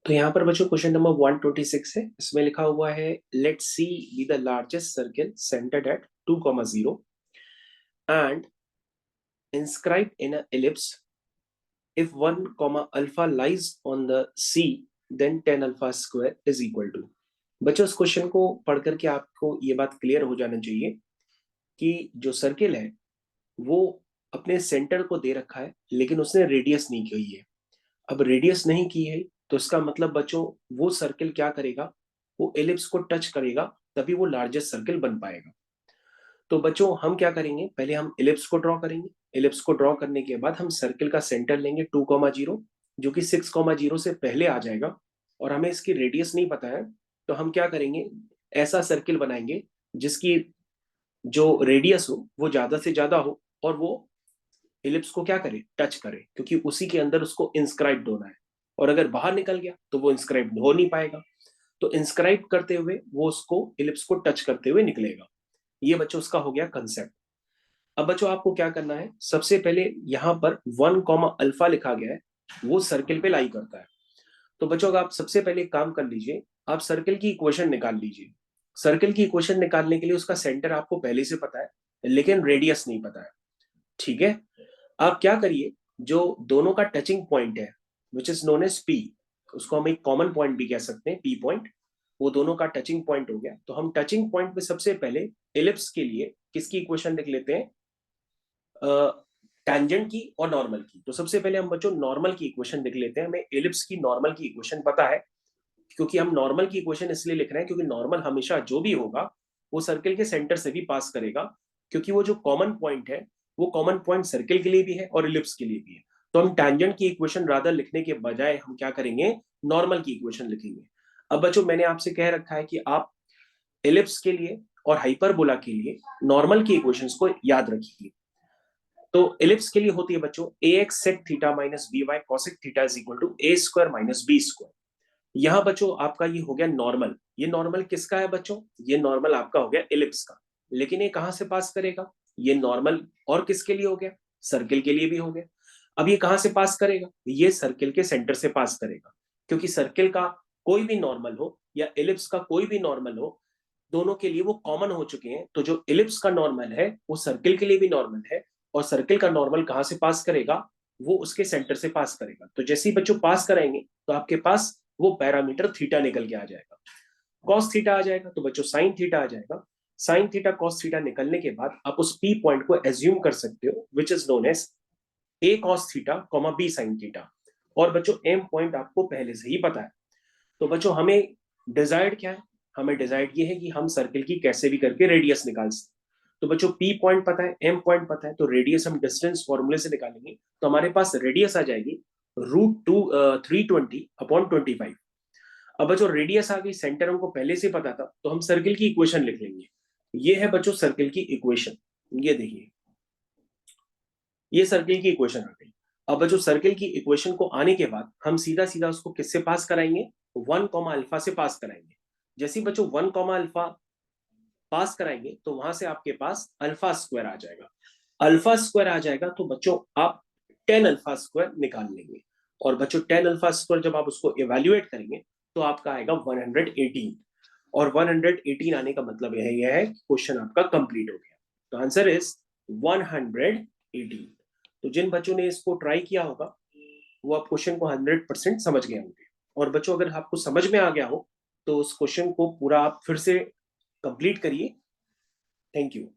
तो यहाँ पर बच्चों क्वेश्चन नंबर 126 है। इसमें लिखा हुआ है let C be the largest circle centered at 2,0 and inscribed in a ellipse. If 1 comma alpha lies on the C, then tan alpha square is equal to। बच्चों इस क्वेश्चन को पढ़ करके आपको ये बात क्लियर हो जाना चाहिए कि जो सर्किल है वो अपने सेंटर को दे रखा है, लेकिन उसने रेडियस नहीं की है। अब रेडियस नहीं की है तो इसका मतलब बच्चों वो सर्किल क्या करेगा, वो एलिप्स को टच करेगा, तभी वो लार्जेस्ट सर्किल बन पाएगा। तो बच्चों हम क्या करेंगे, पहले हम एलिप्स को ड्रॉ करेंगे। एलिप्स को ड्रॉ करने के बाद हम सर्किल का सेंटर लेंगे 2,0, जो कि 6,0 से पहले आ जाएगा, और हमें इसकी रेडियस नहीं पता है। तो हम क्या करेंगे, ऐसा सर्किल बनाएंगे जिसकी जो रेडियस हो वो ज्यादा से ज्यादा हो, और वो एलिप्स को क्या करे, टच करे, क्योंकि उसी के अंदर उसको इंस्क्राइब होना है। और अगर बाहर निकल गया तो वो इंस्क्राइब हो नहीं पाएगा। तो इंस्क्राइब करते हुए वो उसको एलिप्स को टच करते हुए निकलेगा। ये बच्चों उसका हो गया कंसेप्ट। अब बच्चों आपको क्या करना है, सबसे पहले यहाँ पर 1 कॉमा अल्फा लिखा गया है, वो सर्किल पे लाई करता है। तो बच्चों आप सबसे पहले एक काम कर लीजिए, आप सर्किल की इक्वेशन निकाल लीजिए। सर्किल की इक्वेशन निकालने के लिए उसका सेंटर आपको पहले से पता है, लेकिन रेडियस नहीं पता है। ठीक है, आप क्या करिए, जो दोनों का टचिंग पॉइंट है which is known as P, उसको हम एक कॉमन पॉइंट भी कह सकते हैं, पी पॉइंट। वो दोनों का टचिंग पॉइंट हो गया, तो हम टचिंग पॉइंट पे सबसे पहले एलिप्स के लिए किसकी इक्वेशन लिख लेते हैं, टैंजेंट की और नॉर्मल की। तो सबसे पहले हम बच्चों नॉर्मल की इक्वेशन लिख लेते हैं। हमें एलिप्स की नॉर्मल की इक्वेशन पता है, क्योंकि हम नॉर्मल की इक्वेशन इसलिए लिख रहे हैं क्योंकि नॉर्मल हमेशा जो भी होगा वो सर्किल के सेंटर से भी पास करेगा, क्योंकि वो जो कॉमन पॉइंट है वो कॉमन पॉइंट सर्किल के लिए भी है और इलिप्स के लिए भी है। तो हम टैंजेंट की इक्वेशन रादर लिखने के बजाय हम क्या करेंगे, नॉर्मल की इक्वेशन लिखेंगे। अब बच्चों मैंने आपसे कह रखा है कि आप इलिप्स के लिए और हाइपरबोला के लिए नॉर्मल की इक्वेशंस को याद रखिए। तो इलिप्स के लिए होती है बच्चों ax sec theta minus by cosec theta is equal to a square minus b square. यहाँ बच्चों आपका ये हो गया नॉर्मल। ये नॉर्मल किसका है बच्चों, ये नॉर्मल आपका हो गया एलिप्स का। लेकिन ये कहां से पास करेगा, ये नॉर्मल और किसके लिए हो गया, सर्किल के लिए भी हो गया। अब ये कहां से पास करेगा, ये सर्किल के सेंटर से पास करेगा, क्योंकि सर्किल का कोई भी नॉर्मल हो या एलिप्स का कोई भी नॉर्मल हो, दोनों के लिए वो कॉमन हो चुके हैं। तो जो एलिप्स का नॉर्मल है वो सर्किल के लिए भी नॉर्मल है, और सर्किल का नॉर्मल कहां से पास करेगा, वो उसके सेंटर से पास करेगा। तो जैसे ही बच्चों पास कराएंगे तो आपके पास वो पैरामीटर थीटा निकल के आ जाएगा। कॉस थीटा आ जाएगा तो बच्चों साइन थीटा आ जाएगा। साइन थीटा कॉस थीटा निकलने के बाद आप उस पी पॉइंट को एज्यूम कर सकते हो which is known as A cos theta comma B sine theta. और बच्चों एम पॉइंट आपको पहले से ही पता है। तो बच्चों हमें डिजायर्ड क्या है, हमें डिजायर्ड ये है कि हम सर्किल की कैसे भी करके रेडियस निकाल सकते। तो बच्चों पी पॉइंट पता है, एम पॉइंट पता है, तो रेडियस हम डिस्टेंस फॉर्मूले से निकालेंगे। तो हमारे पास रेडियस आ जाएगी √320/25। अब बच्चों रेडियस आ गई, सेंटर हमको पहले से पता था, तो हम सर्किल की इक्वेशन लिख लेंगे। ये है बच्चों सर्किल की इक्वेशन, ये देखिए, ये सर्किल की इक्वेशन आ गई। अब बच्चों सर्किल की इक्वेशन को आने के बाद हम सीधा सीधा उसको किससे पास कराएंगे, 1 कॉमा अल्फा से पास कराएंगे। जैसे ही बच्चों 1 कॉमा अल्फा पास कराएंगे तो वहां से आपके पास अल्फा स्क्वायर आ जाएगा। अल्फा स्क्वायर आ जाएगा तो बच्चों आप 10 अल्फा स्क्वायर निकाल लेंगे। और बच्चों 10 अल्फा स्क्वायर जब आप उसको इवेल्युएट करेंगे तो आपका आएगा 118। और 118 आने का मतलब यह है कि क्वेश्चन आपका कंप्लीट हो गया। तो आंसर इज 118। तो जिन बच्चों ने इसको ट्राई किया होगा वो आप क्वेश्चन को 100% समझ गए होंगे। और बच्चों अगर आपको समझ में आ गया हो तो उस क्वेश्चन को पूरा आप फिर से कंप्लीट करिए। Thank you.